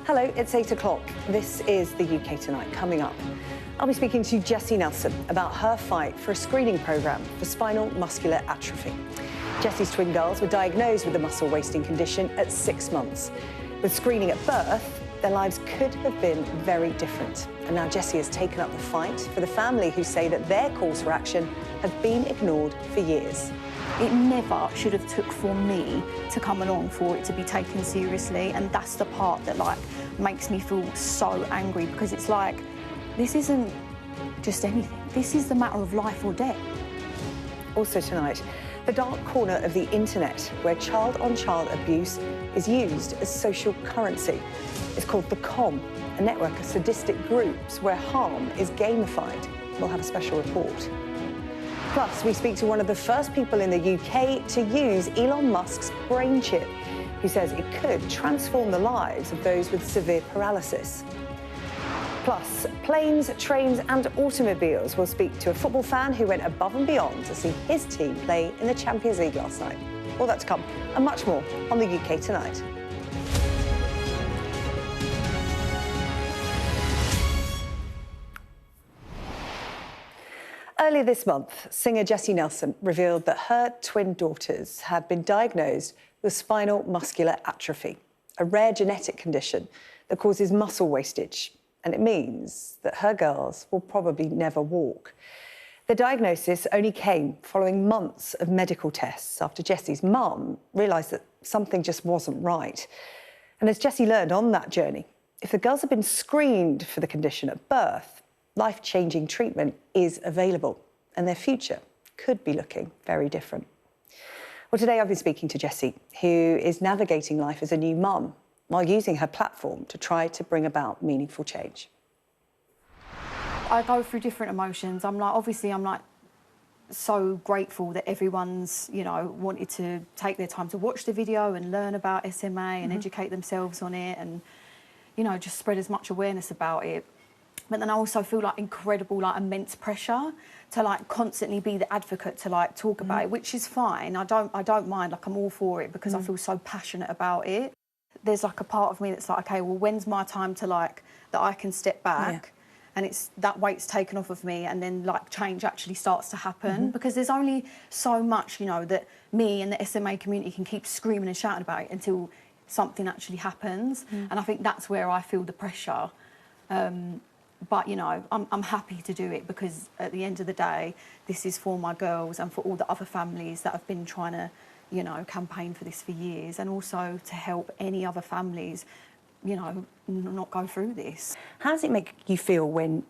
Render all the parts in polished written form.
Hello, it's 8 o'clock. This is the UK Tonight. Coming up, I'll be speaking to Jesy Nelson about her fight for a screening programme for spinal muscular atrophy. Jesy's twin girls were diagnosed with a muscle wasting condition at 6 months. With screening at birth, their lives could have been very different. And now Jesy has taken up the fight for the family who say that their calls for action have been ignored for years. It never should have took for me to come along for it to be taken seriously, and that's the part that makes me feel so angry, because it's like, this isn't just anything. This is the matter of life or death. Also tonight, the dark corner of the internet where child-on-child abuse is used as social currency. It's called the comm, a network of sadistic groups where harm is gamified. We'll have a special report. Plus, we speak to one of the first people in the UK to use Elon Musk's brain chip, who says it could transform the lives of those with severe paralysis. Plus, planes, trains and automobiles. We'll speak to a football fan who went above and beyond to see his team play in the Champions League last night. All that to come, and much more on the UK Tonight. Earlier this month, singer Jesy Nelson revealed that her twin daughters had been diagnosed with spinal muscular atrophy, a rare genetic condition that causes muscle wastage, and it means that her girls will probably never walk. The diagnosis only came following months of medical tests after Jesy's mum realised that something just wasn't right. And as Jesy learned on that journey, if the girls had been screened for the condition at birth, life-changing treatment is available, and their future could be looking very different. Well, today I've been speaking to Jesy, who is navigating life as a new mum while using her platform to try to bring about meaningful change. I go through different emotions. I'm so grateful that everyone's, wanted to take their time to watch the video and learn about SMA and educate themselves on it and, just spread as much awareness about it. But then I also feel incredible, immense pressure to constantly be the advocate to talk about it, which is fine. I don't mind. I'm all for it because I feel so passionate about it. There's a part of me that's okay, well, when's my time to that I can step back and it's that weight's taken off of me, and then change actually starts to happen, because there's only so much that me and the SMA community can keep screaming and shouting about it until something actually happens. And I think that's where I feel the pressure. But, I'm happy to do it, because at the end of the day, this is for my girls and for all the other families that have been trying to, campaign for this for years, and also to help any other families, not go through this. How does it make you feel when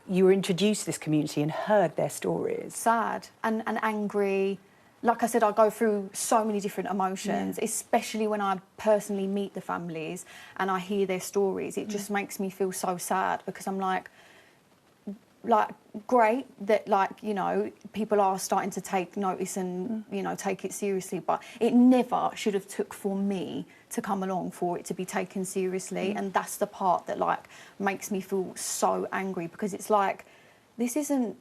you were introduced to this community and heard their stories? Sad and angry. Like I said, I go through so many different emotions, especially when I personally meet the families and I hear their stories. It just makes me feel so sad, because I'm great that, people are starting to take notice and, take it seriously. But it never should have took for me to come along for it to be taken seriously. And that's the part that, makes me feel so angry, because it's this isn't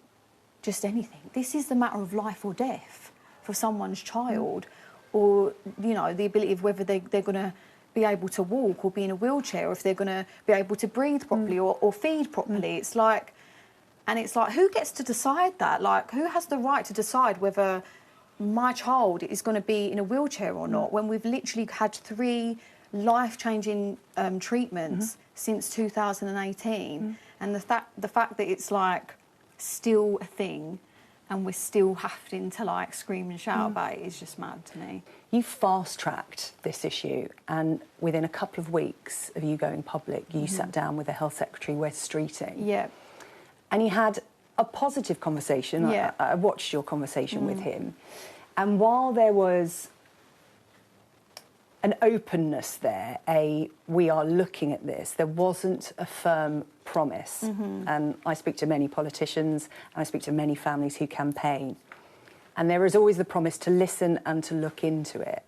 just anything. This is the matter of life or death for someone's child, or, the ability of whether they're going to be able to walk or be in a wheelchair, or if they're going to be able to breathe properly or feed properly. It's who gets to decide that? Who has the right to decide whether my child is going to be in a wheelchair or not, when we've literally had 3 life-changing treatments since 2018, and the fact that it's still a thing, and we're still having to scream and shout about it is just mad to me. You fast-tracked this issue, and within a couple of weeks of you going public, you sat down with the Health Secretary, Wes Streeting. Yeah. And you had a positive conversation. Yeah. I watched your conversation with him. And while there was an openness there, we are looking at this, there wasn't a firm promise. And I speak to many politicians, and I speak to many families who campaign, and there is always the promise to listen and to look into it.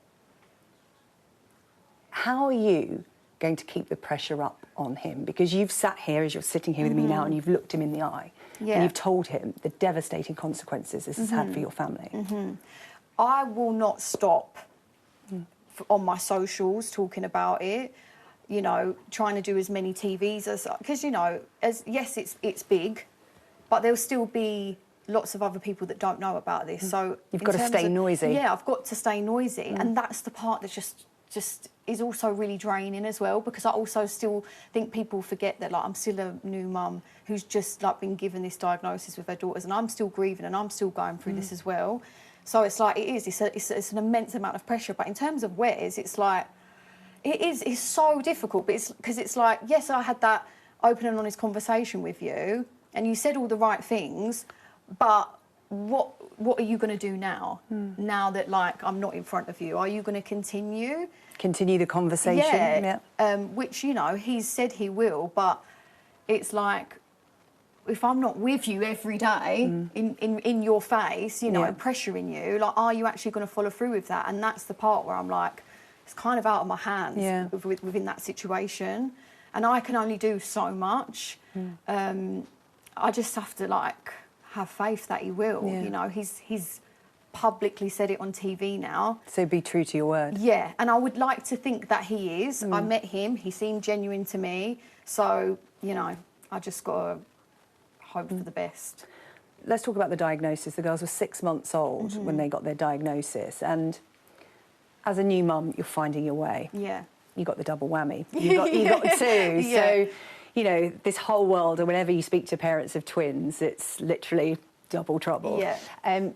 How are you going to keep the pressure up on him? Because you've sat here, as you're sitting here with me now, and you've looked him in the eye, and you've told him the devastating consequences this has had for your family. I will not stop on my socials talking about it. you know, trying to do as many TVs as, because, you know, yes, it's big, but there'll still be lots of other people that don't know about this. So you've got to stay noisy. Yeah, I've got to stay noisy, and that's the part that just is also really draining as well, because I also still think people forget that, like, I'm still a new mum who's just, like, been given this diagnosis with her daughters, and I'm still grieving and I'm still going through this as well. So it's like, it's an immense amount of pressure. But in terms of Wes, it's like, it's so difficult, but because it's like, yes, I had that open and honest conversation with you and you said all the right things, but what are you going to do now? Now that, like, I'm not in front of you, are you going to continue the conversation? Yeah. Which, you know, he's said he will, but it's like, if I'm not with you every day in your face, you know, and pressuring you, like, are you actually going to follow through with that? And that's the part where I'm like, it's kind of out of my hands within that situation, and I can only do so much. I just have to, like, have faith that he will. You know, he's publicly said it on TV now. So be true to your word. Yeah, and I would like to think that he is. I met him, he seemed genuine to me. So, you know, I just got to hope for the best. Let's talk about the diagnosis. The girls were 6 months old when they got their diagnosis, and as a new mum, you're finding your way. Yeah. You got the double whammy. You got the two. Yeah. So, you know, this whole world, and whenever you speak to parents of twins, it's literally double trouble. Yeah.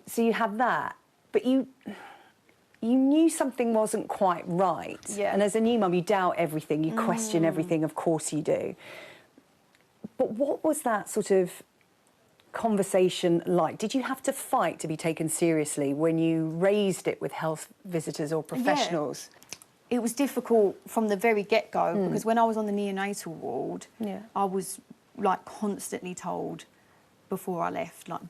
So you had that, but you knew something wasn't quite right. Yeah. And as a new mum, you doubt everything, you question everything, of course you do. But what was that sort of conversation like? Did you have to fight to be taken seriously when you raised it with health visitors or professionals? Yeah. It was difficult from the very get-go, because when I was on the neonatal ward, I was, like, constantly told before I left, like,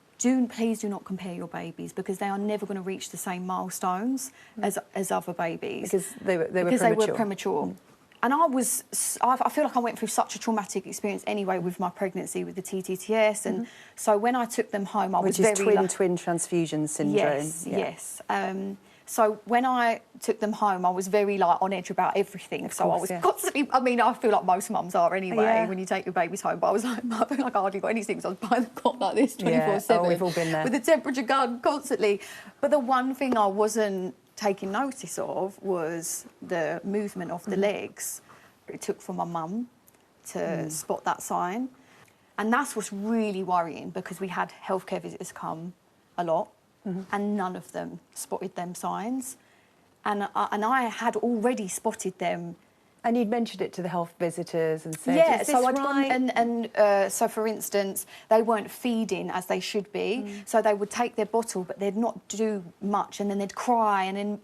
please do not compare your babies, because they are never going to reach the same milestones as other babies. Because they were premature. And I feel like I went through such a traumatic experience anyway with my pregnancy, with the TTTS, and so when I took them home, I was very... Which is twin transfusion syndrome. Yes. So when I took them home, I was very, like, on edge about everything. I was constantly... I mean, I feel like most mums are anyway when you take your babies home. But I was like, I feel like I hardly got any sleep. So I was by the clock like this 24/7. Oh, we've all been there. With the temperature gun constantly. But the one thing I wasn't taking notice of was the movement of the legs. It took for my mum to spot that sign. And that's what's really worrying, because we had healthcare visitors come a lot, and none of them spotted them signs. And I had already spotted them. And you'd mentioned it to the health visitors and said, yeah, is this so I'd right? gone, so for instance, they weren't feeding as they should be, so they would take their bottle, but they'd not do much, and then they'd cry, and then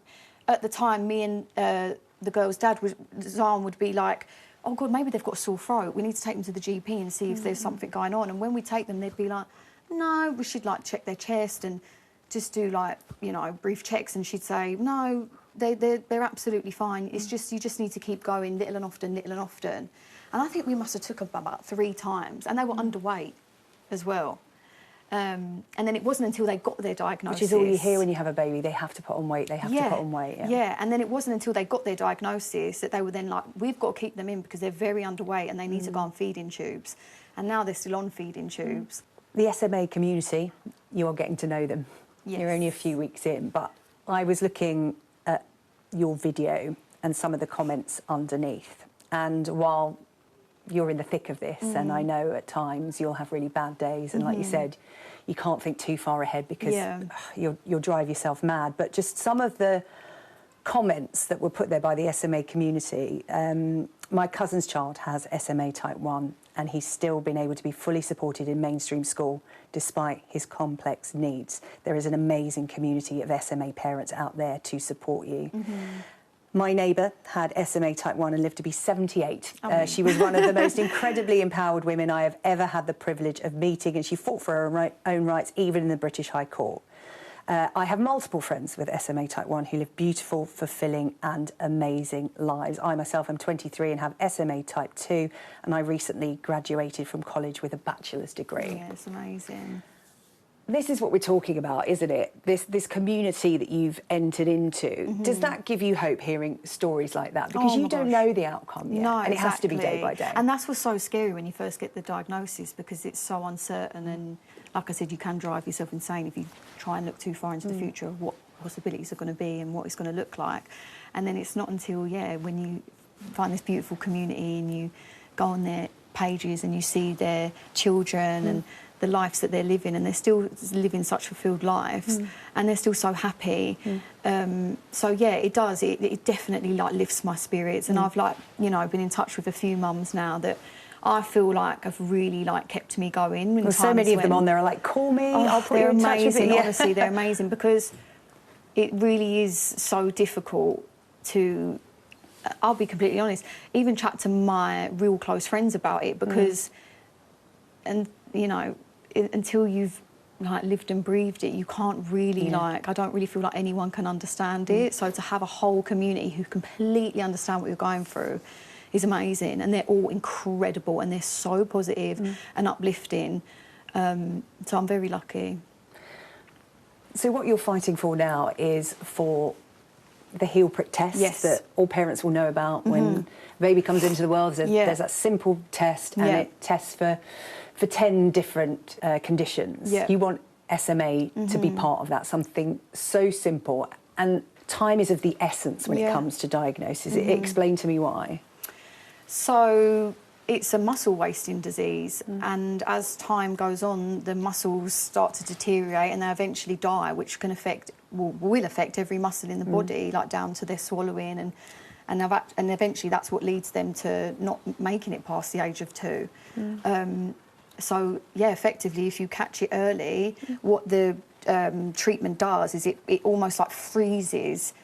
at the time, me and the girl's dad, Zan, would be like, oh God, maybe they've got a sore throat, we need to take them to the GP and see if there's something going on. And when we take them, they'd be like, no, we should, like, check their chest and just do, like, you know, brief checks. And she'd say, no, they're absolutely fine. It's just, you just need to keep going little and often. And I think we must have took them about 3 times, and they were underweight as well. And then it wasn't until they got their diagnosis... Which is all you hear when you have a baby, they have to put on weight, they have to put on weight. Yeah, and then it wasn't until they got their diagnosis that they were then like, we've got to keep them in because they're very underweight and they need to go on feeding tubes. And now they're still on feeding tubes. The SMA community, you are getting to know them. Yes. You're only a few weeks in, but I was looking at your video and some of the comments underneath. And while you're in the thick of this, and I know at times you'll have really bad days, and like you said, you can't think too far ahead because you'll drive yourself mad. But just some of the comments that were put there by the SMA community. My cousin's child has SMA type 1, and he's still been able to be fully supported in mainstream school despite his complex needs. There is an amazing community of SMA parents out there to support you. My neighbour had SMA type 1 and lived to be 78. She was one of the most incredibly empowered women I have ever had the privilege of meeting, and she fought for her own rights, even in the British High Court. I have multiple friends with SMA type 1 who live beautiful, fulfilling and amazing lives. I myself am 23 and have SMA type 2, and I recently graduated from college with a bachelor's degree. Yeah, it's amazing. This is what we're talking about, isn't it? This community that you've entered into. Does that give you hope, hearing stories like that? Because you don't know the outcome yet, no, and it has to be day exactly. by day. And that's what's so scary when you first get the diagnosis, because it's so uncertain, and like I said, you can drive yourself insane if you try and look too far into the future of what possibilities are going to be and what it's going to look like. And then it's not until, when you find this beautiful community and you go on their pages and you see their children and the lives that they're living, and they're still living such fulfilled lives, and they're still so happy. So yeah, it does. It definitely like lifts my spirits, and I've been in touch with a few mums now that I feel like have really kept me going. Well, so many of them on there are like, call me, I'll put you in touch with amazing. you. Honestly, they're amazing, because it really is so difficult to. I'll be completely honest. Even chat to my real close friends about it, because, until you've lived and breathed it, you can't really I don't really feel like anyone can understand it. So to have a whole community who completely understand what you're going through is amazing, and they're all incredible, and they're so positive and uplifting. So I'm very lucky. So what you're fighting for now is for the heel prick test that all parents will know about when a baby comes into the world. There's that simple test, and it tests for 10 different conditions. You want SMA to be part of that, something so simple. And time is of the essence when it comes to diagnosis. Explain to me why. So it's a muscle wasting disease, and as time goes on, the muscles start to deteriorate and they eventually die, which can will affect every muscle in the body, down to their swallowing, and eventually that's what leads them to not making it past the age of 2. So yeah, effectively, if you catch it early, what the treatment does is it almost freezes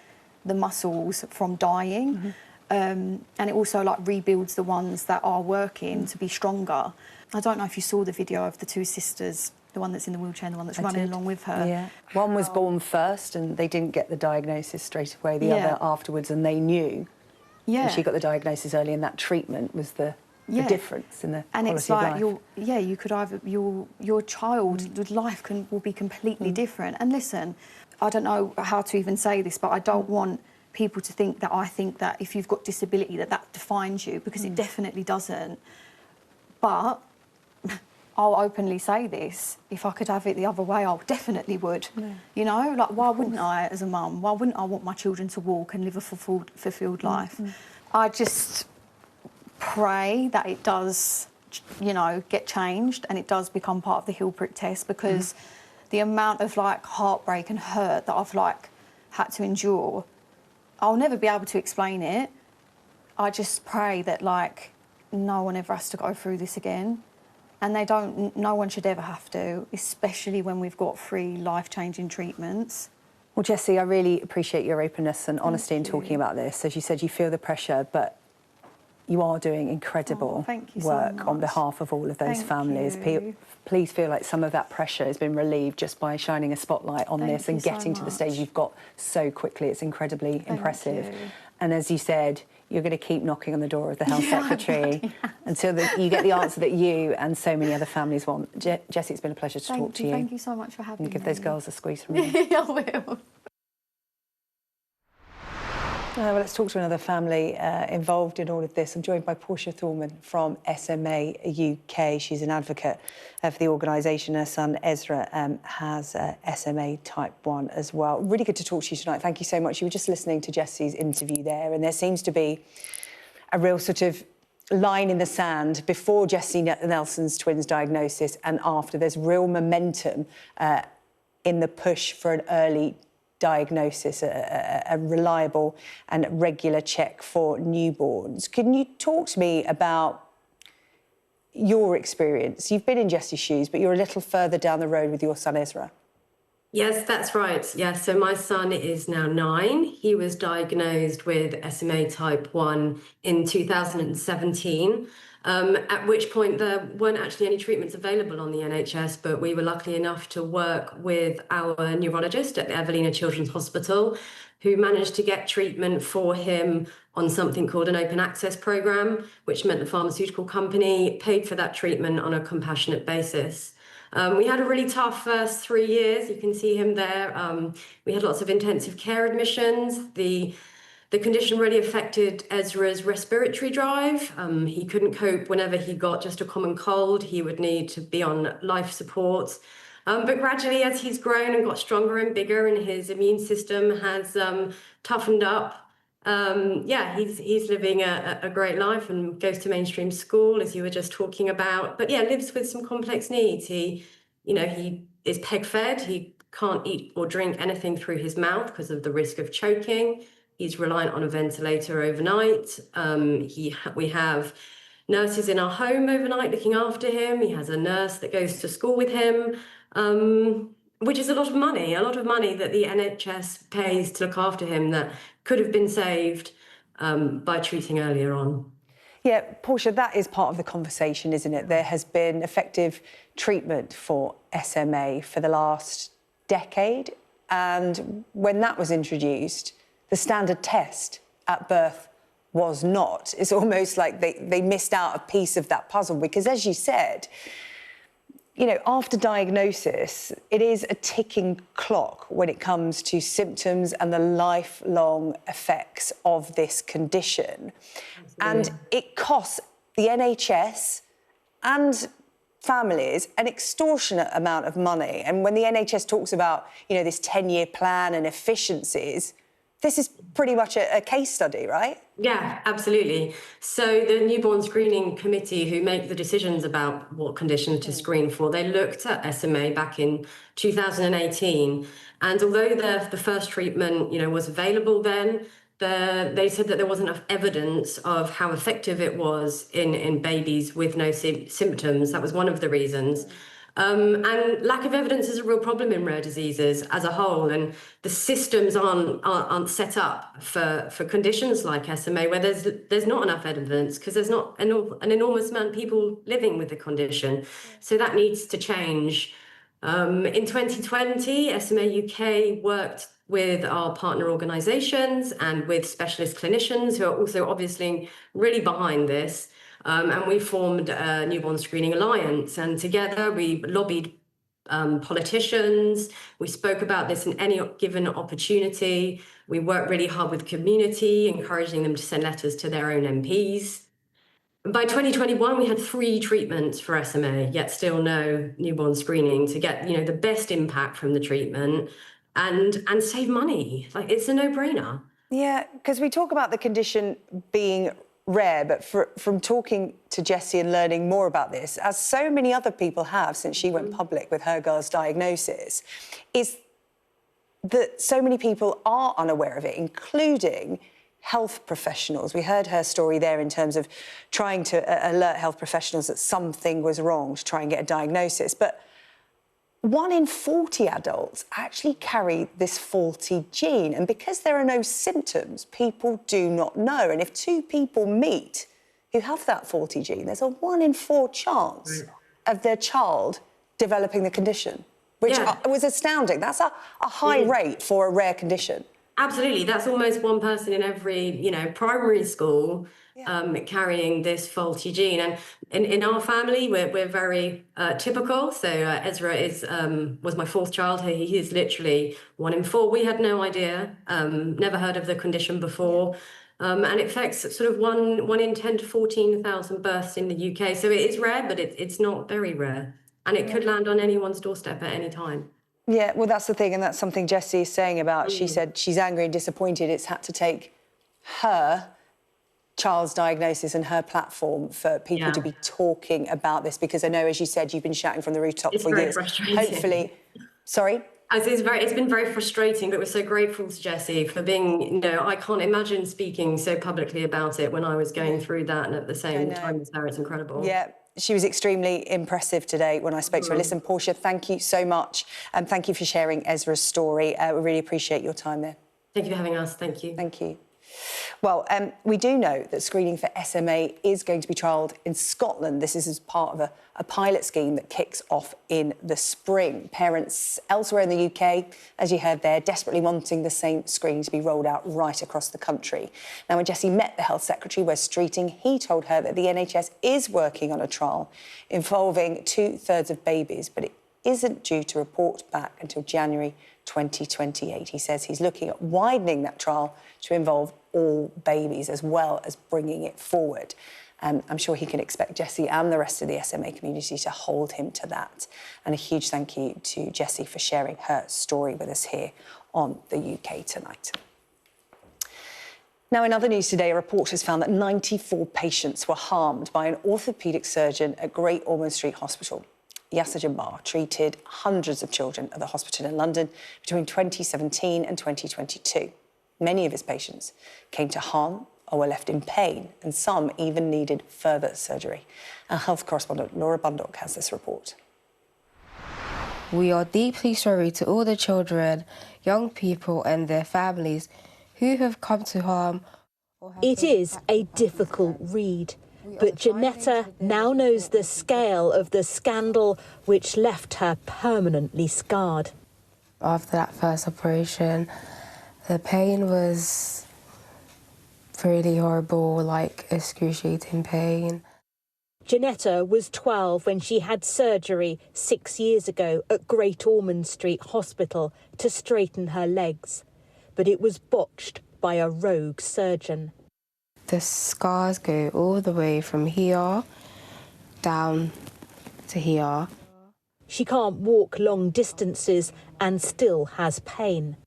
the muscles from dying. And it also rebuilds the ones that are working to be stronger. I don't know if you saw the video of the 2 sisters, the one that's in the wheelchair and the one that's running along with her. Yeah. One was born first and they didn't get the diagnosis straight away, the other afterwards, and they knew. Yeah. And she got the diagnosis early, and that treatment was the difference in the quality of life. You could either your child's life will be completely different. And listen, I don't know how to even say this, but I don't want people to think that I think that if you've got disability that defines you, because it definitely doesn't. But I'll openly say this: if I could have it the other way, I definitely would. Why wouldn't I, as a mum? Why wouldn't I want my children to walk and live a fulfilled life? I just pray that it does, get changed, and it does become part of the heel prick test, because the amount of heartbreak and hurt that I've had to endure, I'll never be able to explain it. I just pray that no one ever has to go through this again, and no one should ever have to, especially when we've got free life-changing treatments. Well, Jesy, I really appreciate your openness and honesty in talking about this. As you said, you feel the pressure, but you are doing incredible work on behalf of all of those families. Please feel like some of that pressure has been relieved just by shining a spotlight on this and getting to the stage you've got so quickly. It's incredibly impressive. And as you said, you're going to keep knocking on the door of the Health Secretary until you get the answer that you and so many other families want. Jesy, it's been a pleasure to talk to you. Thank you so much for having me. And give those girls a squeeze from me. I will. Well, let's talk to another family involved in all of this. I'm joined by Portia Thorman from SMA UK. She's an advocate for the organisation. Her son Ezra has SMA type 1 as well. Really good to talk to you tonight. Thank you so much. You were just listening to Jesy's interview there, and there seems to be a real sort of line in the sand before Jesy Nelson's twins diagnosis and after. There's real momentum in the push for an early diagnosis, a reliable and regular check for newborns. Can you talk to me about your experience? You've been in Jesy's shoes, but you're a little further down the road with your son Ezra. Yes, that's right. Yes, so my son is now 9. He was diagnosed with SMA type 1 in 2017, at which point there weren't actually any treatments available on the NHS, but we were lucky enough to work with our neurologist at the Evelina Children's Hospital, who managed to get treatment for him on something called an open access programme, which meant the pharmaceutical company paid for that treatment on a compassionate basis. We had a really tough first 3 years. You can see him there. We had lots of intensive care admissions. The condition really affected Ezra's respiratory drive. He couldn't cope whenever he got just a common cold. He would need to be on life support. But gradually, as he's grown and got stronger and bigger and his immune system has toughened up, he's living a great life and goes to mainstream school, as you were just talking about. But yeah, lives with some complex needs. He is peg fed. He can't eat or drink anything through his mouth because of the risk of choking. He's reliant on a ventilator overnight. We have nurses in our home overnight looking after him. He has a nurse that goes to school with him, which is a lot of money that the NHS pays to look after him that could have been saved by treating earlier on. Yeah, Portia, that is part of the conversation, isn't it? There has been effective treatment for SMA for the last decade, and when that was introduced, the standard test at birth was not. It's almost like they missed out a piece of that puzzle because, as you said, after diagnosis, it is a ticking clock when it comes to symptoms and the lifelong effects of this condition. Absolutely. And it costs the NHS and families an extortionate amount of money. And when the NHS talks about, this 10-year plan and efficiencies, this is pretty much a case study, right? Yeah, absolutely. So the newborn screening committee who make the decisions about what condition to screen for, they looked at SMA back in 2018. And although the first treatment, was available then, they said that there wasn't enough evidence of how effective it was in babies with no symptoms. That was one of the reasons. And lack of evidence is a real problem in rare diseases as a whole, and the systems aren't set up for conditions like SMA where there's not enough evidence because there's not an enormous amount of people living with the condition. So that needs to change. In 2020, SMA UK worked with our partner organisations and with specialist clinicians who are also obviously really behind this. And we formed a Newborn Screening Alliance, and together we lobbied politicians. We spoke about this in any given opportunity. We worked really hard with community, encouraging them to send letters to their own MPs. By 2021, we had 3 treatments for SMA, yet still no newborn screening to get, the best impact from the treatment and save money. Like, it's a no-brainer. Yeah, because we talk about the condition being rare, but from talking to Jesy and learning more about this, as so many other people have since she went public with her girl's diagnosis, is that so many people are unaware of it, including health professionals. We heard her story there in terms of trying to alert health professionals that something was wrong to try and get a diagnosis. But 1 in 40 adults actually carry this faulty gene. And because there are no symptoms, people do not know. And if 2 people meet who have that faulty gene, there's a 1 in 4 chance of their child developing the condition, which was astounding. That's a high rate for a rare condition. Absolutely. That's almost 1 person in every, primary school carrying this faulty gene. And in our family, we're very typical. So Ezra was my 4th child. He is literally 1 in 4. We had no idea, never heard of the condition before. And it affects sort of 1 in 10 to 14,000 births in the UK. So it is rare, but it's not very rare. And it could land on anyone's doorstep at any time. Yeah, well, that's the thing, and that's something Jesy is saying about. She said she's angry and disappointed. It's had to take her child's diagnosis and her platform for people to be talking about this, because I know, as you said, you've been shouting from the rooftop for years. Frustrating. Hopefully, sorry? It's been very frustrating, but we're so grateful to Jesy for being, I can't imagine speaking so publicly about it when I was going through that, and at the same time as her. It's incredible. Yeah. She was extremely impressive today when I spoke to her. Listen, Portia, thank you so much, and thank you for sharing Ezra's story. We really appreciate your time there. Thank you for having us. Thank you. Thank you. Well, we do know that screening for SMA is going to be trialled in Scotland. This is as part of a pilot scheme that kicks off in the spring. Parents elsewhere in the UK, as you heard there, desperately wanting the same screening to be rolled out right across the country. Now, when Jesy met the Health Secretary, Wes Streeting, he told her that the NHS is working on a trial involving 2/3 of babies, but it isn't due to report back until January 2028. He says he's looking at widening that trial to involve all babies as well as bringing it forward. I'm sure he can expect Jesy and the rest of the SMA community to hold him to that. And a huge thank you to Jesy for sharing her story with us here on the UK Tonight. Now, in other news today, a report has found that 94 patients were harmed by an orthopaedic surgeon at Great Ormond Street Hospital. Jesy Nelson treated hundreds of children at the hospital in London between 2017 and 2022. Many of his patients came to harm or were left in pain, and some even needed further surgery. Our health correspondent Laura Bundock has this report. We are deeply sorry to all the children, young people and their families who have come to harm. It is a difficult read, but Janetta now knows the scale of the scandal which left her permanently scarred. After that first operation, the pain was really horrible, like excruciating pain. Janetta was 12 when she had surgery 6 years ago at Great Ormond Street Hospital to straighten her legs, but it was botched by a rogue surgeon. The scars go all the way from here down to here. She can't walk long distances and still has pain.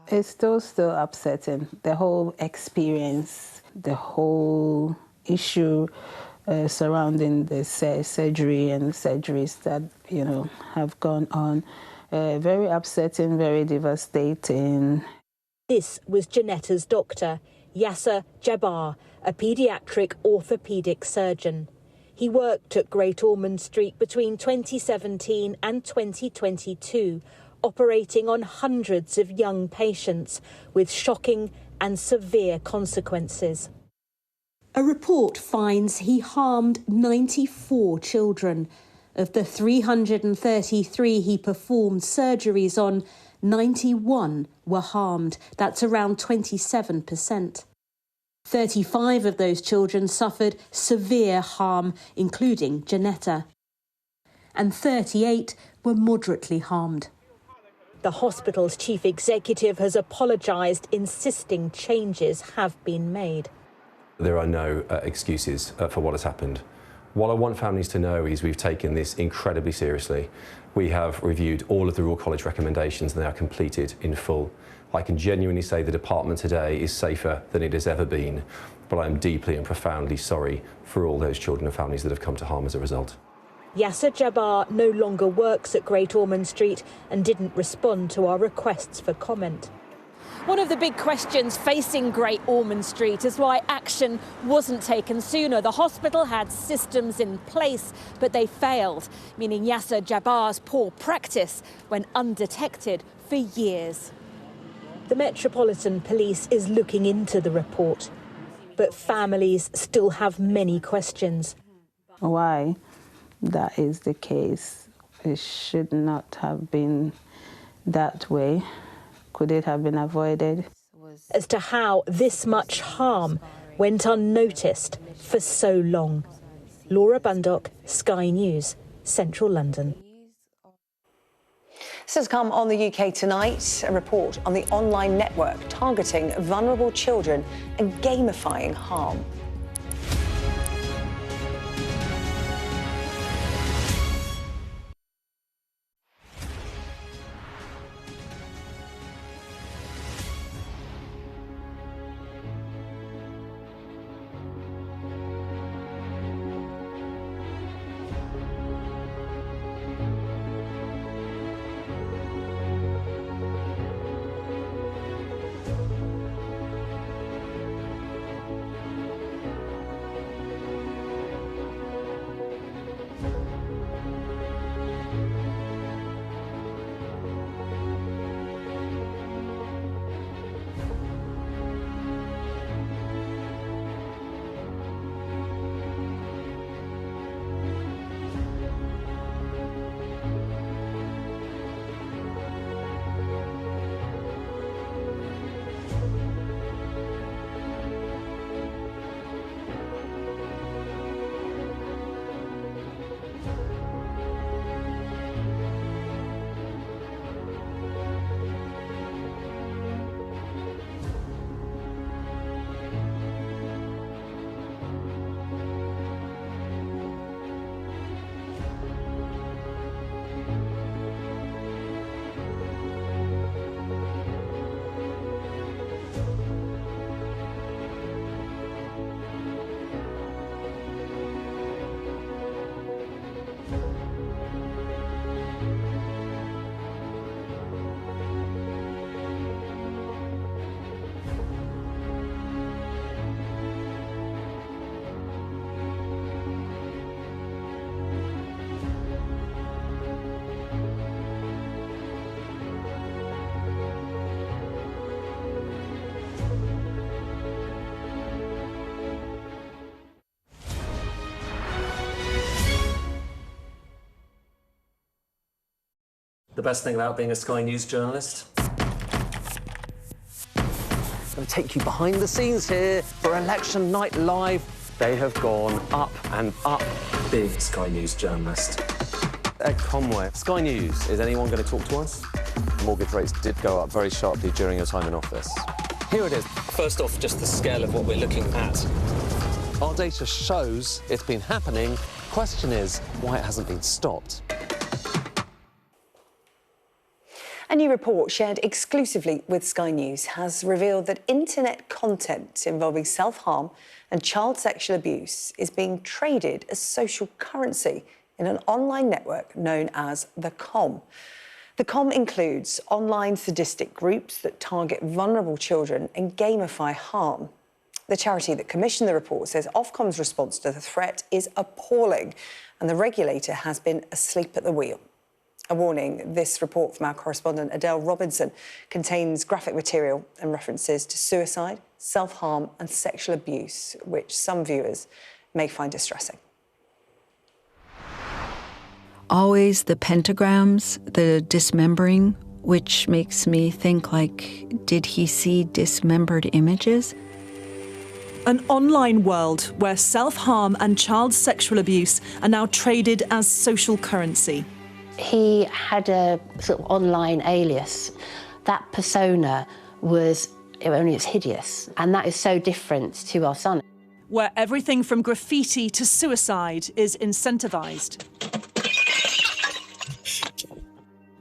It's still upsetting, the whole experience, the whole issue surrounding the surgery and surgeries that, have gone on. Very upsetting, very devastating. This was Janetta's doctor, Jesy Nelson, a paediatric orthopaedic surgeon. He worked at Great Ormond Street between 2017 and 2022, operating on hundreds of young patients with shocking and severe consequences. A report finds he harmed 94 children. Of the 333 he performed surgeries on, 91 were harmed. That's around 27%. 35 of those children suffered severe harm, including Janetta. And 38 were moderately harmed. The hospital's chief executive has apologised, insisting changes have been made. There are no excuses for what has happened. What I want families to know is we've taken this incredibly seriously. We have reviewed all of the Royal College recommendations and they are completed in full. I can genuinely say the department today is safer than it has ever been, but I am deeply and profoundly sorry for all those children and families that have come to harm as a result. Jesy Nelson no longer works at Great Ormond Street and didn't respond to our requests for comment. One of the big questions facing Great Ormond Street is why action wasn't taken sooner. The hospital had systems in place, but they failed, meaning Jesy Nelson's poor practice went undetected for years. The Metropolitan Police is looking into the report, but families still have many questions. Why that is the case? It should not have been that way. Could it have been avoided? As to how this much harm went unnoticed for so long. Laura Bundock, Sky News, Central London. This has come on the UK Tonight, a report on the online network targeting vulnerable children and gamifying harm. best thing about being a Sky News journalist? I'm going to take you behind the scenes here for Election Night Live. They have gone up and up. Being a Sky News journalist. Ed Conway, Sky News, is anyone going to talk to us? Mortgage rates did go up very sharply during your time in office. Here it is. First off, just the scale of what we're looking at. Our data shows it's been happening. Question is why it hasn't been stopped. A new report shared exclusively with Sky News has revealed that internet content involving self-harm and child sexual abuse is being traded as social currency in an online network known as the comm. The comm includes online sadistic groups that target vulnerable children and gamify harm. The charity that commissioned the report says Ofcom's response to the threat is appalling and the regulator has been asleep at the wheel. A warning, this report from our correspondent Adele Robinson contains graphic material and references to suicide, self-harm and sexual abuse, which some viewers may find distressing. Always the pentagrams, the dismembering, which makes me think, like, did he see dismembered images? An online world where self-harm and child sexual abuse are now traded as social currency. He had a sort of online alias. That persona was, it's hideous, and that is so different to our son. Where everything from graffiti to suicide is incentivised.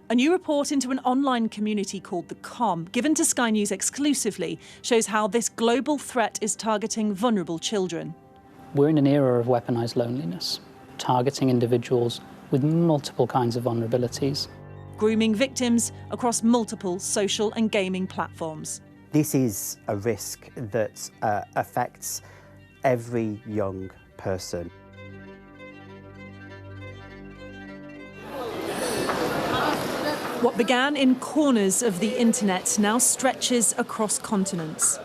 A new report into an online community called the comm, given to Sky News exclusively, shows how this global threat is targeting vulnerable children. We're in an era of weaponised loneliness, targeting individuals with multiple kinds of vulnerabilities. Grooming victims across multiple social and gaming platforms. This is a risk that affects every young person. What began in corners of the internet now stretches across continents.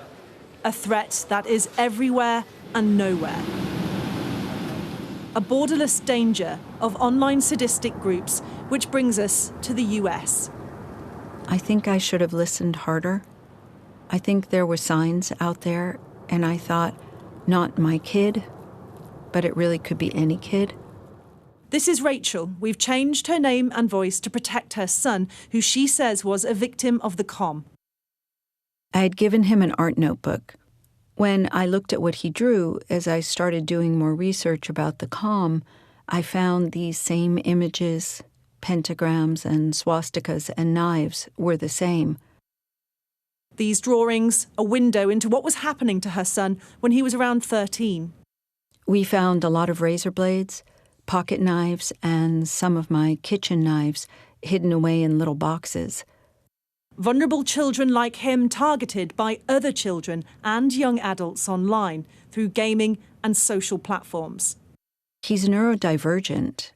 A threat that is everywhere and nowhere. A borderless danger of online sadistic groups, which brings us to the US. I think I should have listened harder. I think there were signs out there, and I thought, not my kid, but it really could be any kid. This is Rachel. We've changed her name and voice to protect her son, who she says was a victim of the comm. I had given him an art notebook. When I looked at what he drew, as I started doing more research about the comm, I found these same images, pentagrams and swastikas and knives were the same. These drawings, a window into what was happening to her son when he was around 13. We found a lot of razor blades, pocket knives, and some of my kitchen knives hidden away in little boxes. Vulnerable children like him targeted by other children and young adults online through gaming and social platforms. He's neurodivergent.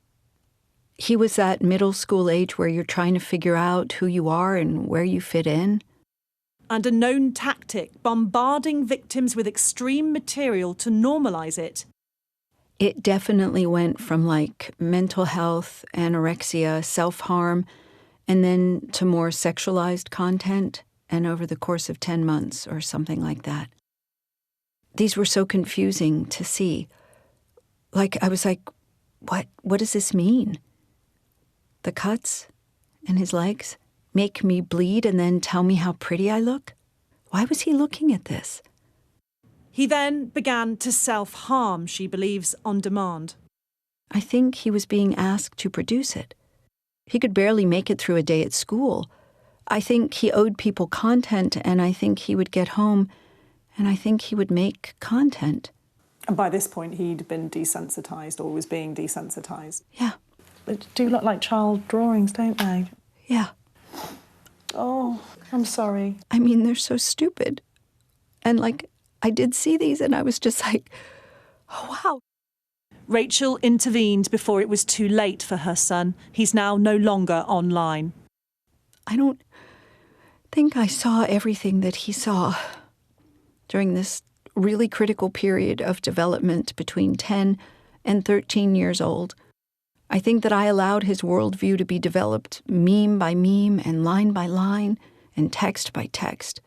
He was that middle school age where you're trying to figure out who you are and where you fit in. And a known tactic, bombarding victims with extreme material to normalise it. It definitely went from like mental health, anorexia, self-harm, and then to more sexualized content, and over the course of 10 months or something like that. These were so confusing to see. Like, I was like, what does this mean? The cuts in his legs make me bleed and then tell me how pretty I look? Why was he looking at this? He then began to self-harm, she believes, on demand. I think he was being asked to produce it. He could barely make it through a day at school. I think he owed people content, and I think he would get home, and I think he would make content. And by this point, he'd been desensitised or was being desensitised. Yeah. They do look like child drawings, don't they? Yeah. Oh, I'm sorry. I mean, they're so stupid. And, like, I did see these, and I was just like, oh, wow. Rachel intervened before it was too late for her son. He's now no longer online. I don't think I saw everything that he saw during this really critical period of development between 10 and 13 years old. I think that I allowed his worldview to be developed meme by meme and line by line and text by text.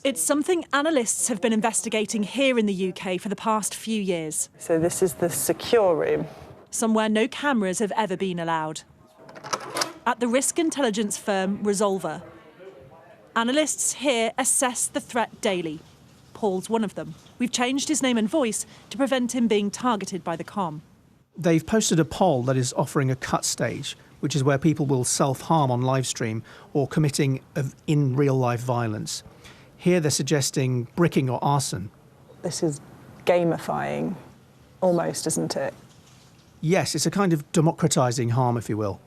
It's something analysts have been investigating here in the UK for the past few years. So this is the secure room. Somewhere no cameras have ever been allowed. At the risk intelligence firm Resolver. Analysts here assess the threat daily. Paul's one of them. We've changed his name and voice to prevent him being targeted by the comm. They've posted a poll that is offering a cut stage, which is where people will self-harm on live stream or committing in real-life violence. Here they're suggesting bricking or arson. This is gamifying, almost, isn't it? Yes, it's a kind of democratising harm, if you will.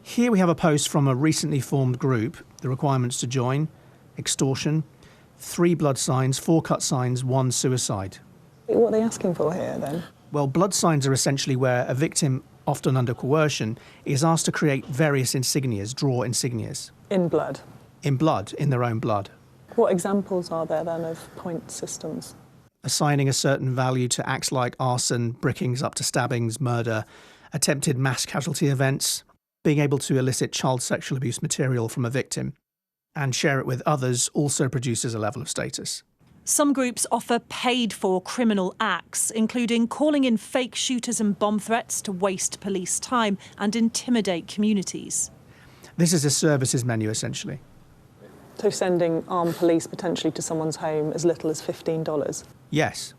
Here we have a post from a recently formed group, the requirements to join, extortion, 3 blood signs, 4 cut signs, 1 suicide. What are they asking for here, then? Well, blood signs are essentially where a victim, often under coercion, is asked to create various insignias, draw insignias. In blood? In blood, in their own blood. What examples are there, then, of point systems? Assigning a certain value to acts like arson, brickings up to stabbings, murder, attempted mass casualty events, being able to elicit child sexual abuse material from a victim, and share it with others also produces a level of status. Some groups offer paid-for criminal acts, including calling in fake shooters and bomb threats to waste police time and intimidate communities. This is a services menu, essentially. So sending armed police potentially to someone's home as little as $15? Yes.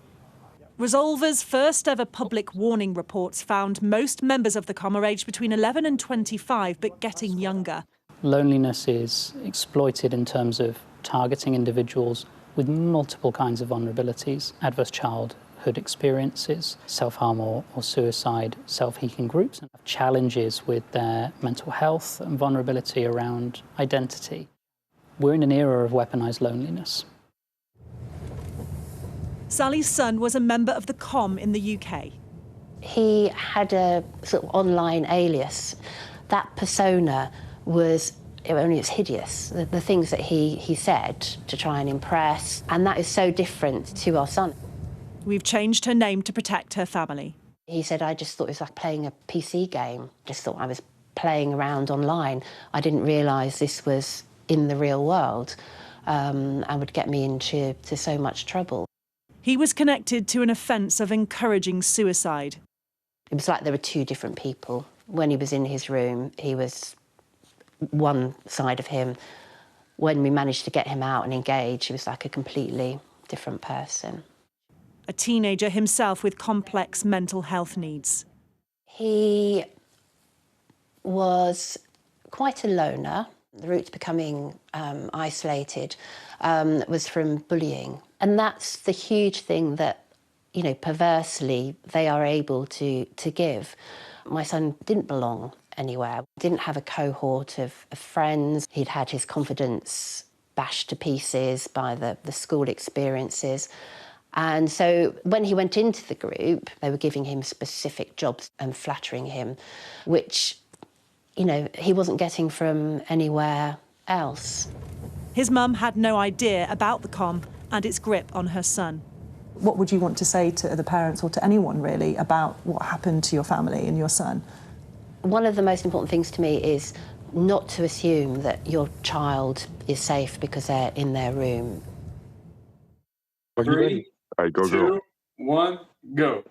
Resolver's first ever public warning reports found most members of the comm are aged between 11 and 25, but getting younger. Loneliness is exploited in terms of targeting individuals with multiple kinds of vulnerabilities, adverse childhood experiences, self-harm or suicide, self-healing groups, and challenges with their mental health and vulnerability around identity. We're in an era of weaponised loneliness. Sally's son was a member of the comm in the UK. He had a sort of online alias. That persona was, it's hideous, the things that he said to try and impress, and that is so different to our son. We've changed her name to protect her family. He said, I just thought it was like playing a PC game. Just thought I was playing around online. I didn't realise this was in the real world and would get me into so much trouble. He was connected to an offence of encouraging suicide. It was like there were 2 different people. When he was in his room, he was one side of him. When we managed to get him out and engage, he was like a completely different person. A teenager himself with complex mental health needs. He was quite a loner. The route to becoming isolated was from bullying. And that's the huge thing that, you know, perversely they are able to give. My son didn't belong anywhere, didn't have a cohort of friends. He'd had his confidence bashed to pieces by the school experiences. And so when he went into the group, they were giving him specific jobs and flattering him, which, you know, he wasn't getting from anywhere else. His mum had no idea about the comm and its grip on her son. What would you want to say to the parents or to anyone, really, about what happened to your family and your son? One of the most important things to me is not to assume that your child is safe because they're in their room. 3, 2, 1, go.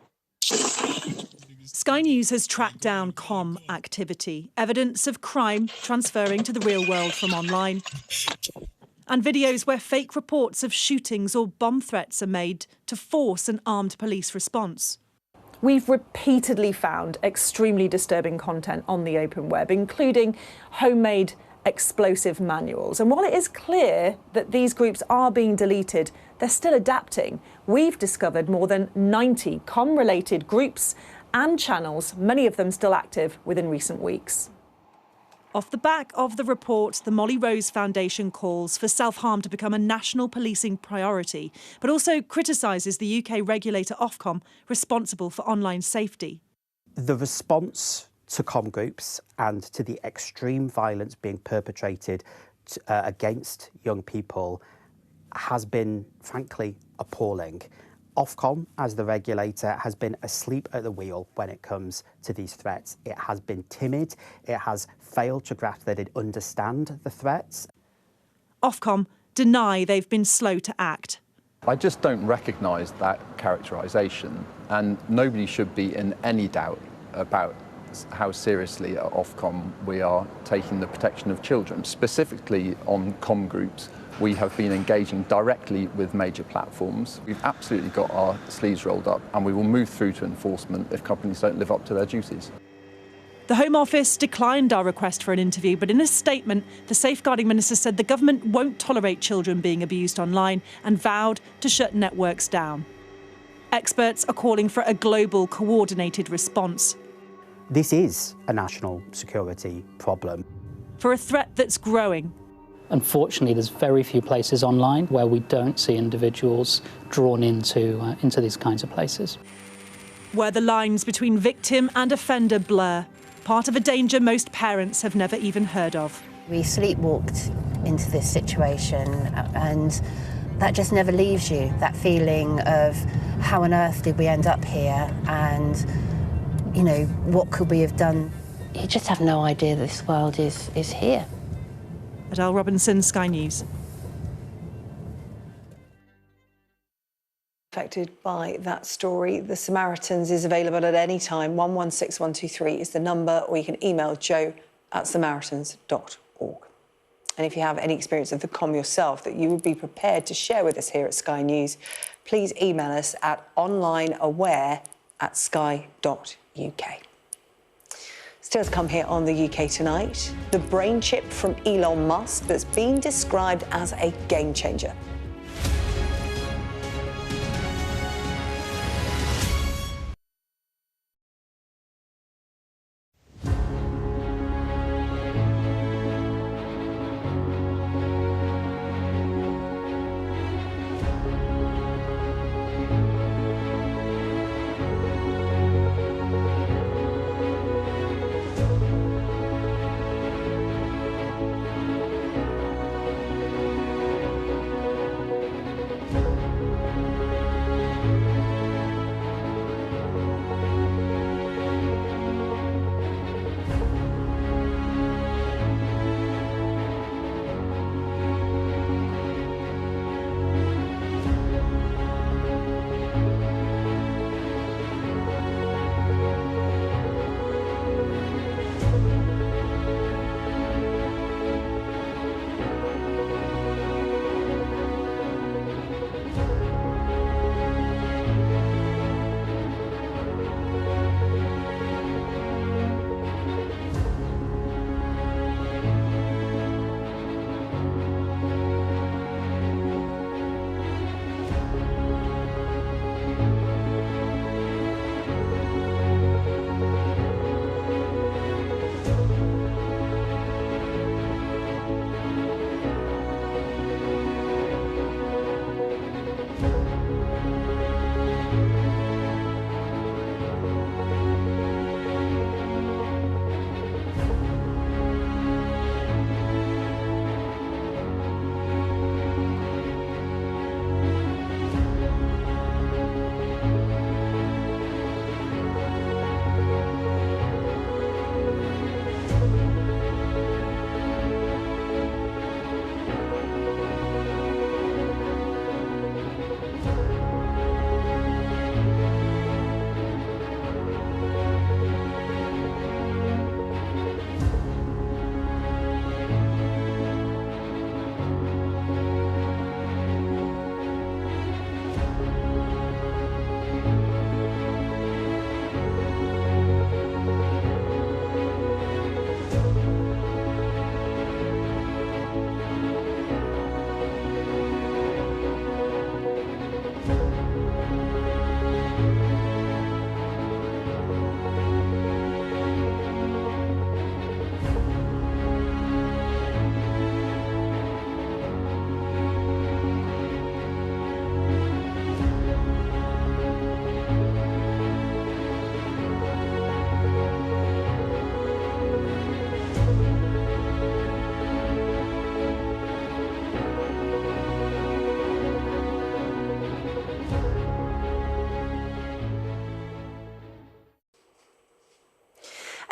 Sky News has tracked down comm activity, evidence of crime transferring to the real world from online, and videos where fake reports of shootings or bomb threats are made to force an armed police response. We've repeatedly found extremely disturbing content on the open web, including homemade explosive manuals. And while it is clear that these groups are being deleted, they're still adapting. We've discovered more than 90 comm-related groups and channels, many of them still active within recent weeks. Off the back of the report, the Molly Rose Foundation calls for self-harm to become a national policing priority, but also criticises the UK regulator Ofcom, responsible for online safety. The response to comm groups and to the extreme violence being perpetrated against young people has been, frankly, appalling. Ofcom, as the regulator, has been asleep at the wheel when it comes to these threats. It has been timid. It has failed to grasp that it understands the threats. Ofcom deny they've been slow to act. I just don't recognise that characterisation, and nobody should be in any doubt about how seriously at Ofcom we are taking the protection of children. Specifically on comm groups, we have been engaging directly with major platforms. We've absolutely got our sleeves rolled up, and we will move through to enforcement if companies don't live up to their duties. The Home Office declined our request for an interview, but in a statement, the Safeguarding Minister said the government won't tolerate children being abused online and vowed to shut networks down. Experts are calling for a global, coordinated response. This is a national security problem. For a threat that's growing. Unfortunately, there's very few places online where we don't see individuals drawn into these kinds of places. Where the lines between victim and offender blur, part of a danger most parents have never even heard of. We sleepwalked into this situation, and that just never leaves you, that feeling of how on earth did we end up here, and, you know, what could we have done? You just have no idea this world is here. Adele Robinson, Sky News. Affected by that story. The Samaritans is available at any time. 116123 is the number, or you can email joe@samaritans.org. And if you have any experience of the comm yourself that you would be prepared to share with us here at Sky News, please email us at onlineaware@sky.uk. Still to come here on the UK Tonight, the brain chip from Elon Musk that's been described as a game changer.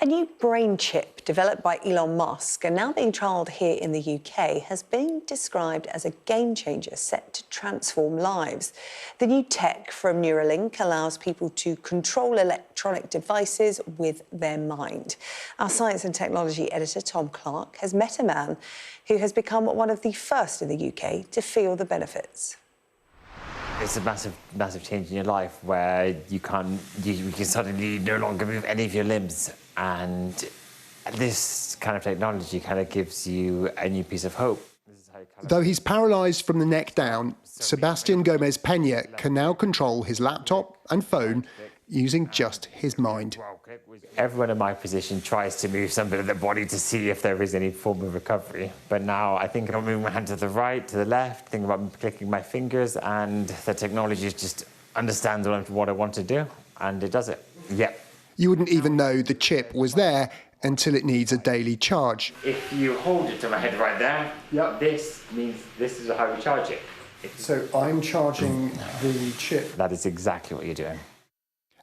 A new brain chip developed by Elon Musk and now being trialled here in the UK has been described as a game changer set to transform lives. The new tech from Neuralink allows people to control electronic devices with their mind. Our science and technology editor, Tom Clark, has met a man who has become one of the first in the UK to feel the benefits. It's a massive change in your life where you can suddenly no longer move any of your limbs, and this kind of technology kind of gives you a new piece of hope. Though he's paralysed from the neck down, Sebastian Gomez Pena can now control his laptop and phone using just his mind. Everyone in my position tries to move some bit of the body to see if there is any form of recovery. But now I think I'm moving my hand to the right, to the left, thinking about clicking my fingers, and the technology just understands what I want to do, and it does it. Yep. You wouldn't even know the chip was there until it needs a daily charge. If you hold it to my head right there, this means this is how you charge it. So I'm charging the chip. That is exactly what you're doing.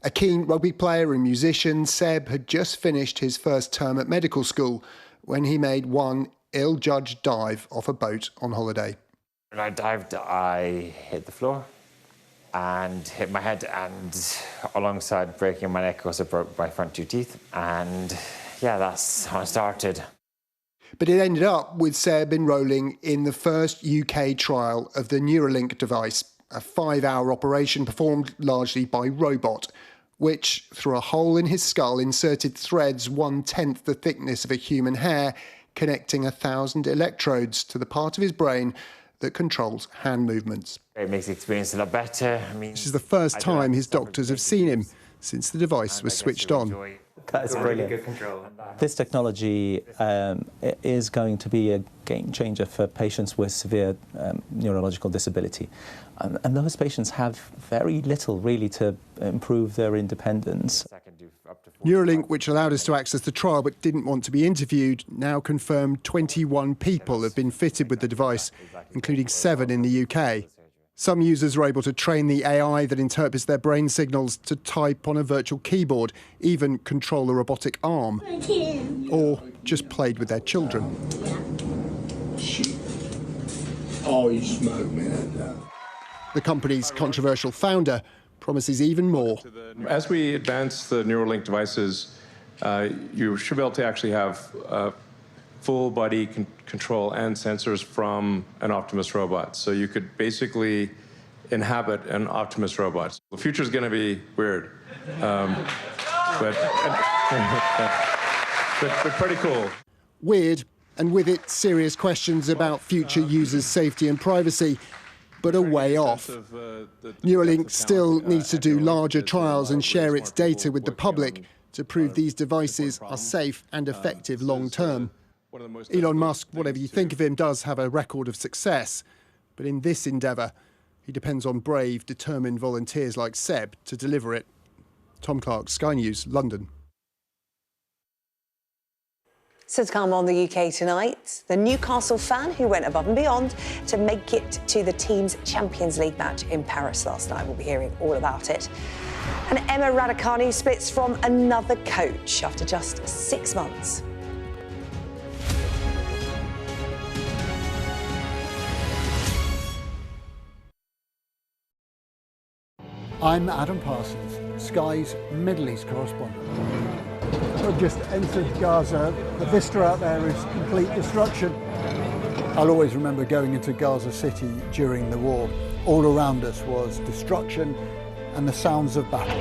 A keen rugby player and musician, Seb had just finished his first term at medical school when he made one ill-judged dive off a boat on holiday. When I dived, I hit the floor and hit my head, and alongside breaking my neck, also broke my front two teeth. And yeah, that's how I started. But it ended up with Seb enrolling in the first UK trial of the Neuralink device, a 5-hour operation performed largely by robot, which, through a hole in his skull, inserted threads 1/10 the thickness of a human hair, connecting 1,000 electrodes to the part of his brain that controls hand movements. It makes the experience a lot better. This is the first time his doctors have seen him since the device was switched on. That's brilliant. This technology is going to be a game changer for patients with severe neurological disability. And those patients have very little, really, to improve their independence. Neuralink, which allowed us to access the trial but didn't want to be interviewed, now confirmed 21 people have been fitted with the device, including 7 in the UK. Some users are able to train the AI that interprets their brain signals to type on a virtual keyboard, even control a robotic arm, or just played with their children. Oh, you smoke, man. The company's controversial founder promises even more. As we advance the Neuralink devices, you should be able to actually have full body control and sensors from an Optimus robot. So you could basically inhabit an Optimus robot. The future is going to be weird, but pretty cool. Weird, and with it, serious questions about future users' safety and privacy, but a way off. Neuralink still needs to do larger trials and share its data with the public to prove these devices are safe and effective long-term. Elon Musk, whatever you think of him, does have a record of success. But in this endeavour, he depends on brave, determined volunteers like Seb to deliver it. Tom Clark, Sky News, London. So to come on the UK tonight, the Newcastle fan who went above and beyond to make it to the team's Champions League match in Paris last night. We'll be hearing all about it. And Emma Raducanu splits from another coach after just 6 months. I'm Adam Parsons, Sky's Middle East correspondent. We've just entered Gaza. The vista out there is complete destruction. I'll always remember going into Gaza City during the war. All around us was destruction and the sounds of battle.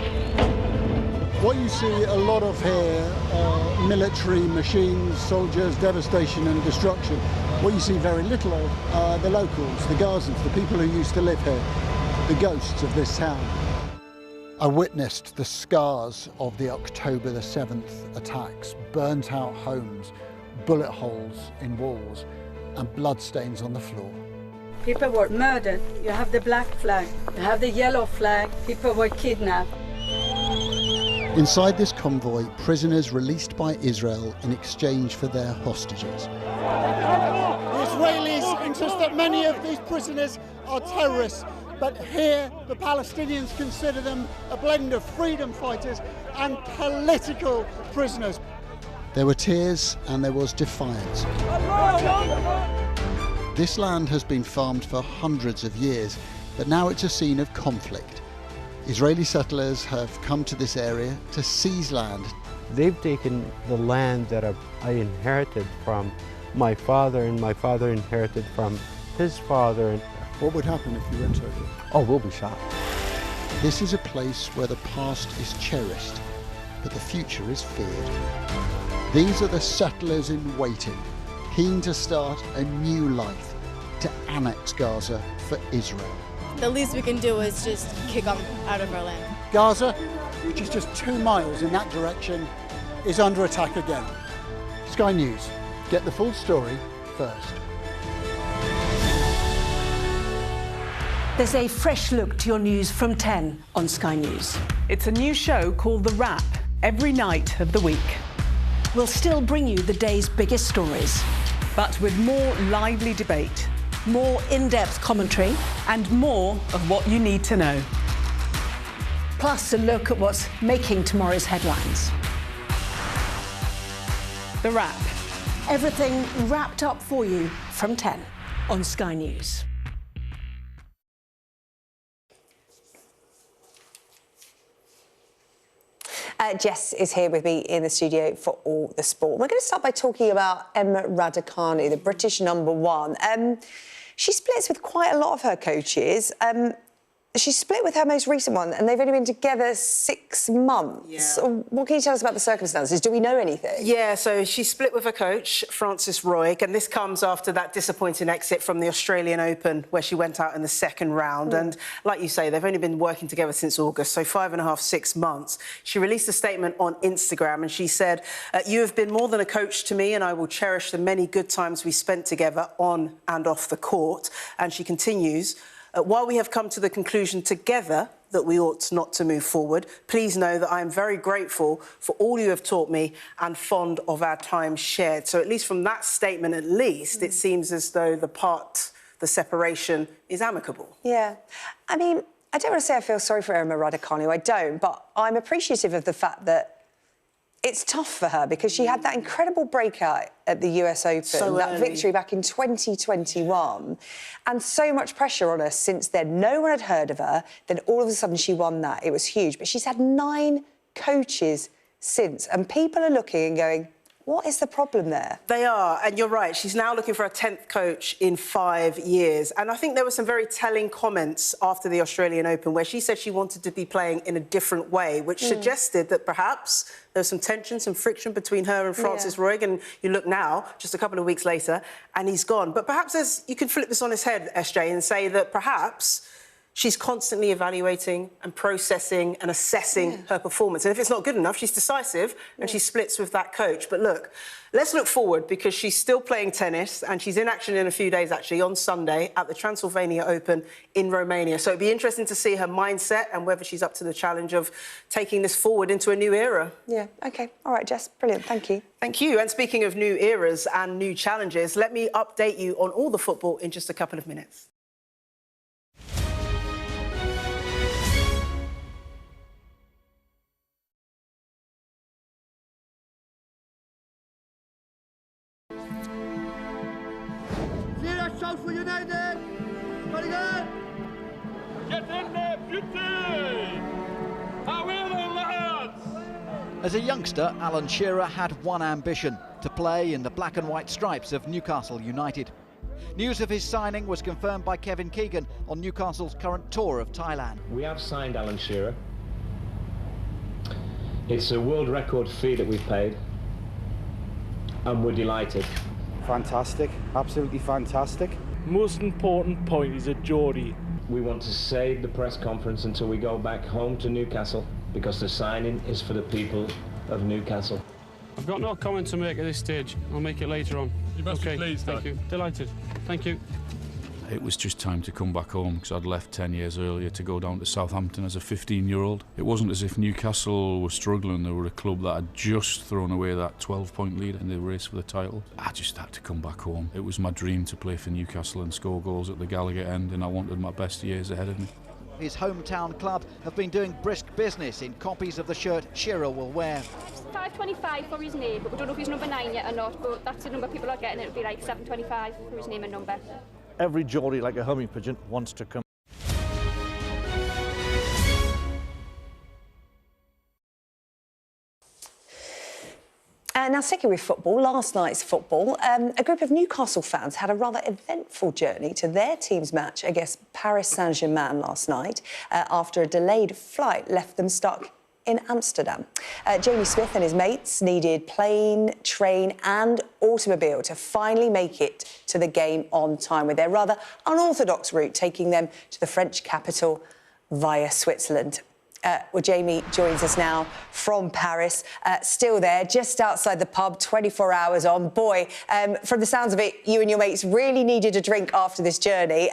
What you see a lot of here are military machines, soldiers, devastation and destruction. What you see very little of are the locals, the Gazans, the people who used to live here, the ghosts of this town. I witnessed the scars of the October the 7th attacks, burnt out homes, bullet holes in walls and bloodstains on the floor. People were murdered. You have the black flag, you have the yellow flag, people were kidnapped. Inside this convoy, prisoners released by Israel in exchange for their hostages. The Israelis insist that many of these prisoners are terrorists. But here, the Palestinians consider them a blend of freedom fighters and political prisoners. There were tears and there was defiance. This land has been farmed for hundreds of years, but now it's a scene of conflict. Israeli settlers have come to this area to seize land. They've taken the land that I inherited from my father, and my father inherited from his father. What would happen if you went over? Oh, we'll be shot. This is a place where the past is cherished, but the future is feared. These are the settlers in waiting, keen to start a new life, to annex Gaza for Israel. The least we can do is just kick them out of our land. Gaza, which is just 2 miles in that direction, is under attack again. Sky News, get the full story first. There's a fresh look to your news from 10 on Sky News. It's a new show called The Wrap, every night of the week. We'll still bring you the day's biggest stories, but with more lively debate, more in-depth commentary, and more of what you need to know. Plus a look at what's making tomorrow's headlines. The Wrap. Everything wrapped up for you from 10 on Sky News. Jess is here with me in the studio for all the sport. We're going to start by talking about Emma Raducanu, the British #1. She splits with quite a lot of her coaches. She split with her most recent one, and they've only been together 6 months. Yeah. What can you tell us about the circumstances? Do we know anything? Yeah, so she split with her coach, Francis Roig, and this comes after that disappointing exit from the Australian Open, where she went out in the second round. And like you say, they've only been working together since August, so 5.5, 6 months. She released a statement on Instagram, and she said, "You have been more than a coach to me, and I will cherish the many good times we spent together on and off the court." And she continues, "While we have come to the conclusion together that we ought not to move forward, please know that I am very grateful for all you have taught me and fond of our time shared." So at least from that statement, at least, it seems as though the separation is amicable. Yeah. I mean, I don't want to say I feel sorry for Emma Raducanu, I don't, but I'm appreciative of the fact that it's tough for her because she had that incredible breakout at the US Open, that victory back in 2021, and so much pressure on her since then. No one had heard of her. Then all of a sudden she won that. It was huge. But she's had 9 coaches since, and people are looking and going, what is the problem there? They are, and you're right. She's now looking for a 10th coach in 5 years. And I think there were some very telling comments after the Australian Open where she said she wanted to be playing in a different way, which suggested that perhaps there was some tension, some friction between her and Francis Roig. And you look now, just a couple of weeks later, and he's gone. But perhaps you could flip this on its head, SJ, and say that perhaps she's constantly evaluating and processing and assessing her performance. And if it's not good enough, she's decisive and she splits with that coach. But look, let's look forward because she's still playing tennis and she's in action in a few days, actually, on Sunday at the Transylvania Open in Romania. So it'd be interesting to see her mindset and whether she's up to the challenge of taking this forward into a new era. Yeah, OK. All right, Jess, brilliant. Thank you. Thank you. And speaking of new eras and new challenges, let me update you on all the football in just a couple of minutes. For United! Very good! Get in there, beauty! However, lads! As a youngster, Alan Shearer had one ambition: to play in the black and white stripes of Newcastle United. News of his signing was confirmed by Kevin Keegan on Newcastle's current tour of Thailand. We have signed Alan Shearer. It's a world record fee that we've paid, and we're delighted. Fantastic, absolutely fantastic. Most important point is a Geordie. We want to save the press conference until we go back home to Newcastle because the signing is for the people of Newcastle. I've got no comment to make at this stage. I'll make it later on. You must be pleased, thank you. Delighted. Thank you. It was just time to come back home because I'd left 10 years earlier to go down to Southampton as a 15-year-old. It wasn't as if Newcastle were struggling. They were a club that had just thrown away that 12-point lead in the race for the title. I just had to come back home. It was my dream to play for Newcastle and score goals at the Gallagher end, and I wanted my best years ahead of me. his hometown club, have been doing brisk business in copies of the shirt Shearer will wear. 525 for his name, but we don't know if he's number 9 yet or not, but that's the number people are getting. It would be like 725 for his name and number. Every Geordie, like a homing pigeon, wants to come. Now, sticking with football, last night's football, a group of Newcastle fans had a rather eventful journey to their team's match against Paris Saint-Germain last night after a delayed flight left them stuck in Amsterdam. Jamie Smith and his mates needed plane, train and automobile to finally make it to the game on time, with their rather unorthodox route taking them to the French capital via Switzerland. Well, Jamie joins us now from Paris, still there, just outside the pub, 24 hours on. Boy, from the sounds of it, you and your mates really needed a drink after this journey.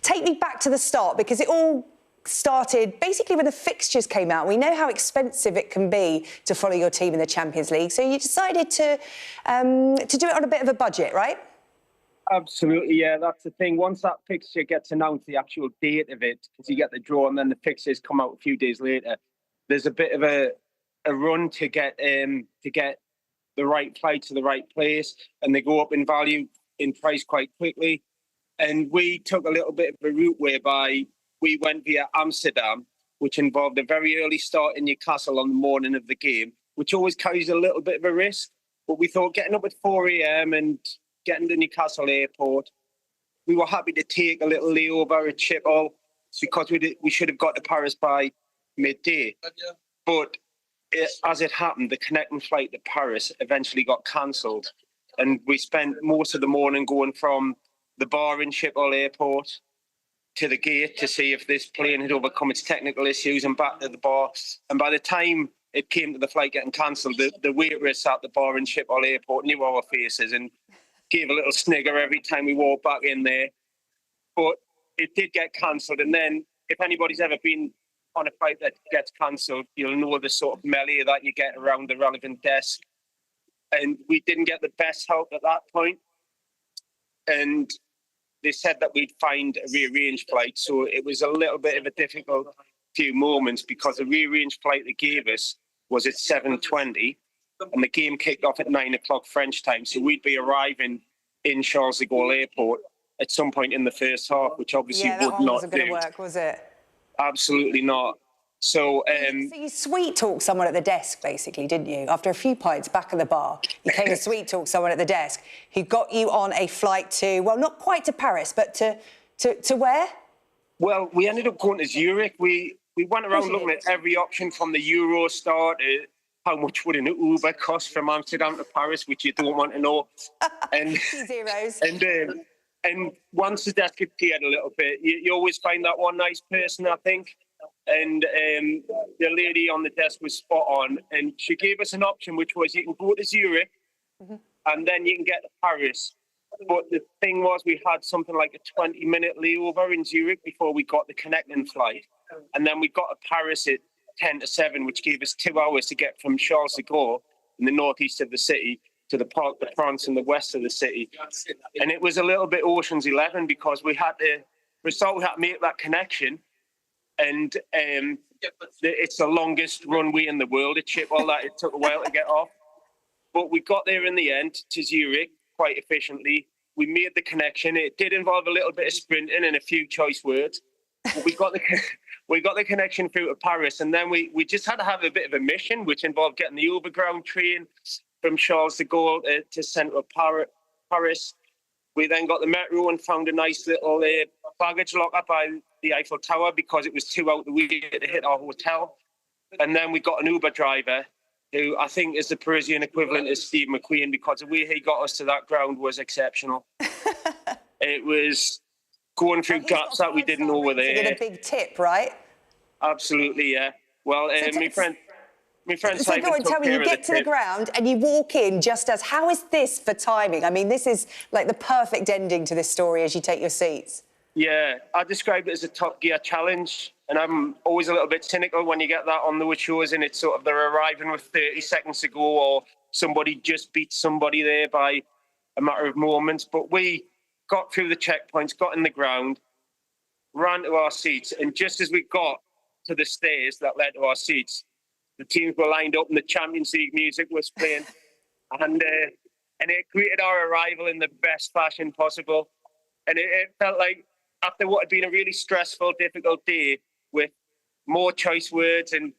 Take me back to the start, because it all started basically when the fixtures came out. We know how expensive it can be to follow your team in the Champions League, so you decided to do it on a bit of a budget, right? Absolutely, yeah, that's the thing. Once that fixture gets announced, the actual date of it, because you get the draw and then the fixtures come out a few days later, there's a bit of a run to get the right flight to the right place, and they go up in value, in price quite quickly. And we took a little bit of a route whereby we went via Amsterdam, which involved a very early start in Newcastle on the morning of the game, which always carries a little bit of a risk. But we thought getting up at 4 a.m. and getting to Newcastle Airport, we were happy to take a little layover at Schiphol because we should have got to Paris by midday. But as it happened, the connecting flight to Paris eventually got cancelled. And we spent most of the morning going from the bar in Schiphol Airport to the gate to see if this plane had overcome its technical issues, and back to the bar. And by the time it came to the flight getting cancelled, the waitress at the bar in Schiphol Airport knew our faces and gave a little snigger every time we walked back in there. But it did get cancelled. And then if anybody's ever been on a flight that gets cancelled, you'll know the sort of melee that you get around the relevant desk. And we didn't get the best help at that point. And they said that we'd find a rearranged flight. So it was a little bit of a difficult few moments, because the rearranged flight they gave us was at 7:20. And the game kicked off at 9 o'clock French time. So we'd be arriving in Charles de Gaulle Airport at some point in the first half, which obviously would not do. Yeah, that wasn't going to work, was it? Absolutely not. So, so you sweet talked someone at the desk, basically, didn't you? After a few pints back at the bar, you came and sweet talked someone at the desk who got you on a flight to, well, not quite to Paris, but to where? Well, we ended up going to Zurich. We went around looking at every option, from the Eurostar to how much would an Uber cost from Amsterdam to Paris, which you don't want to know. And zeros. And once the desk had cleared a little bit, you always find that one nice person, I think. And the lady on the desk was spot on, and she gave us an option, which was you can go to Zurich and then you can get to Paris. But the thing was, we had something like a 20-minute layover in Zurich before we got the connecting flight. And then we got to Paris at 10 to 7, which gave us 2 hours to get from Charles de Gaulle in the northeast of the city to the Parc de France in the west of the city. And it was a little bit Ocean's 11, because we had to make that connection. And it's the longest runway in the world at Schiphol that it took a while to get off. But we got there in the end to Zurich quite efficiently. We made the connection. It did involve a little bit of sprinting and a few choice words. But we got the connection through to Paris, and then we just had to have a bit of a mission, which involved getting the overground train from Charles de Gaulle to central Paris. We then got the metro and found a nice little baggage locker by the Eiffel Tower, because it was too out the way to hit our hotel. And then we got an Uber driver, who I think is the Parisian equivalent of Steve McQueen, because the way he got us to that ground was exceptional. It was going through gaps that we didn't know were there. You get a big tip, right? Absolutely, yeah. Well, my friend So Simon go on, tell me, you get to the ground and you walk in just as... How is this for timing? I mean, this is like the perfect ending to this story as you take your seats. Yeah, I describe it as a Top Gear challenge, and I'm always a little bit cynical when you get that on the shows and it's sort of they're arriving with 30 seconds to go, or somebody just beats somebody there by a matter of moments. But we got through the checkpoints, got in the ground. ran to our seats, and just as we got to the stairs that led to our seats, the teams were lined up and the Champions League music was playing, and it greeted our arrival in the best fashion possible. And it felt like, after what had been a really stressful, difficult day with more choice words and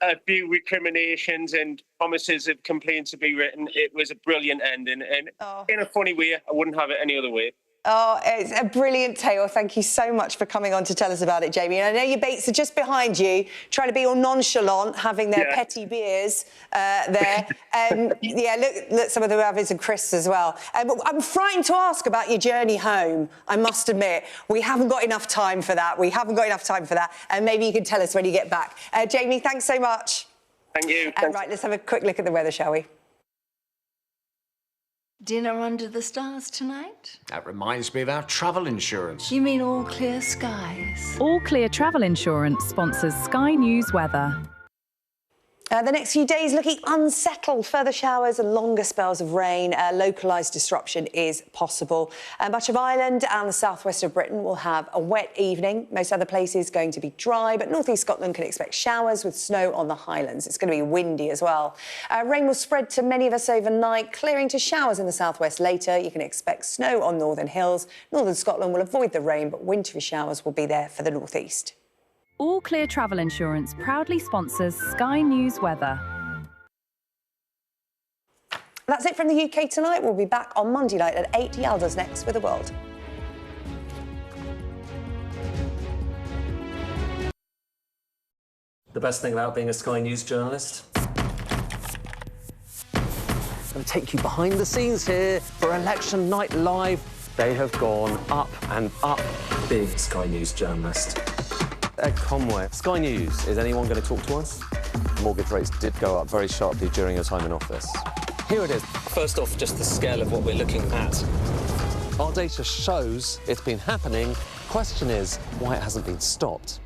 a few recriminations and promises of complaints to be written, it was a brilliant ending. And in a funny way, I wouldn't have it any other way. Oh, it's a brilliant tale. Thank you so much for coming on to tell us about it, Jamie. And I know your mates are just behind you, trying to be all nonchalant, having their petty beers there. Look, some of them have some crisps as well. I'm frightened to ask about your journey home, I must admit. We haven't got enough time for that. And maybe you can tell us when you get back. Jamie, thanks so much. Thank you. Right, let's have a quick look at the weather, shall we? Dinner under the stars tonight? That reminds me of our travel insurance. You mean All Clear Skies? All Clear Travel Insurance sponsors Sky News Weather. The next few days looking unsettled. Further showers and longer spells of rain. Localised disruption is possible. Much of Ireland and the southwest of Britain will have a wet evening. Most other places going to be dry, but north east Scotland can expect showers with snow on the highlands. It's going to be windy as well. Rain will spread to many of us overnight, clearing to showers in the southwest later. You can expect snow on northern hills. Northern Scotland will avoid the rain, but wintry showers will be there for the northeast. All Clear Travel Insurance proudly sponsors Sky News Weather. That's it from the UK tonight. We'll be back on Monday night at 8. Yalda's next with The World. The best thing about being a Sky News journalist? I'm going to take you behind the scenes here for Election Night Live. They have gone up and up. Being a Sky News journalist. Ed Conway, Sky News, is anyone going to talk to us? Mortgage rates did go up very sharply during your time in office. Here it is. First off, just the scale of what we're looking at. Our data shows it's been happening. Question is, why it hasn't been stopped.